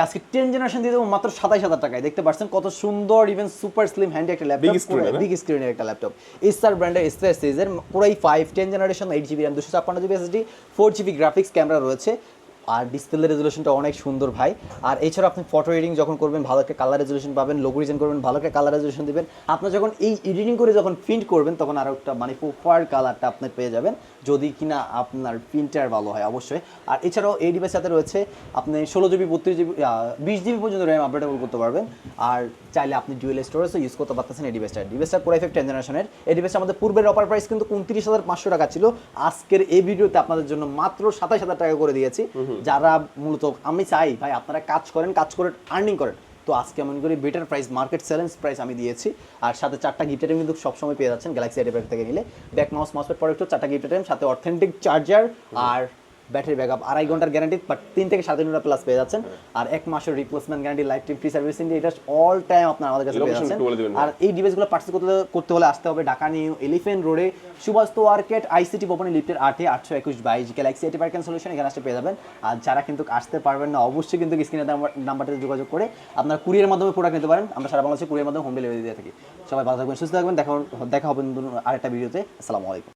আজকে 10 জেনারেশন দিয়ে দেবো মাত্র 27000 টাকায়। দেখতে পাচ্ছেন কত সুন্দর ইভেন সুপার স্লিম হ্যান্ডি একটা ল্যাপটপ, বিগ স্ক্রিনের একটা ল্যাপটপ। এসার ব্র্যান্ডের এসআর সিরিজের পুরাই 10 generation, 8GB RAM, 256GB SSD, 4GB graphics camera রয়েছে। আর ডিসপ্লে রেজুলেশনটা অনেক সুন্দর ভাই। আর এছাড়া আপনি ফটো এডিটিং যখন করবেন ভালো একটা কালার রেজুলেশন পাবেন, লোগো ডিজাইন করবেন ভালো একটা কালার রেজুলেশন দিবেন। আপনার যখন এই এডিটিং করে যখন প্রিন্ট করবেন তখন আরও একটা মানে প্রপার কালারটা আপনি পেয়ে যাবেন, যদি কিনা আপনার প্রিন্টার ভালো হয় অবশ্যই। আর এছাড়াও এই ডিভাইসের সাথে রয়েছে আপনি 16GB, 32GB, 20GB পর্যন্ত র্যাম আপডেটেবল করতে পারবেন। আর চাইলে আপনি ডুয়েল স্টোরেজও ইউজ করতে পারতেছেন এই ডিভাইসটা পুরো 10 জেনারেশনের। এই ডিভাইসটা আমাদের পূর্বের অফার প্রাইস কিন্তু 29,500 টাকা ছিল, আজকের এই ভিডিওতে আপনাদের জন্য মাত্র 27,000 টাকা করে দিয়েছি। যারা মূলত আমি চাই ভাই আপনারা কাজ করে আর্নিং করেন, তো আজকে এমন করে better price, market challenge price আমি দিয়েছি। আর সাথে 4টা গিফট আইটেম কিন্তু সবসময় পেয়ে যাচ্ছেন গ্যালাক্সি এডিপ্যাক থেকে নিলে। ব্যাক মাউসপ্যাড প্রোডাক্টও 4টা গিফট আইটেম, সাথে অথেন্টিক চার্জার আর ব্যাটারি ব্যাকআপ 2.5 ঘন্টার গ্যারান্টি, বাট 3 থেকে 7 ঘন্টা প্লাস পেয়ে যাচ্ছেন। আর 1 মাসের replacement guarantee, life time free servicing, এটা অল টাইম আপনারা আমাদের কাছে পেয়ে যাচ্ছেন। আর এই ডিভাইসগুলো পারচেজ করতে হলে আসতে হবে ঢাকা নিউ এলিফ্যান্ট রোডে সুভাষ মার্কেট আইসিটি ভবনের লিফটের 8 821 গ্যালাক্সি এডিপ্যাক সলিউশন, এখানে আসতে পেয়ে যাবেন। আর যারা কিন্তু আসতে পারবেন না অবশ্যই কিন্তু স্ক্রিনের নাম্বারটাতে যোগাযোগ করে আপনারা কুরিয়ার মাধ্যমে প্রোডাক্ট নিতে পারেন। আমরা সারা বাংলাদেশে কুরিয়ার মাধ্যমে হোম ডেলিভারি দিয়ে থাকি। সবাই ভালো থাকবেন, সুস্থ থাকবেন, দেখা হবে আরেকটা ভিডিওতে। আসসালামু আলাইকুম।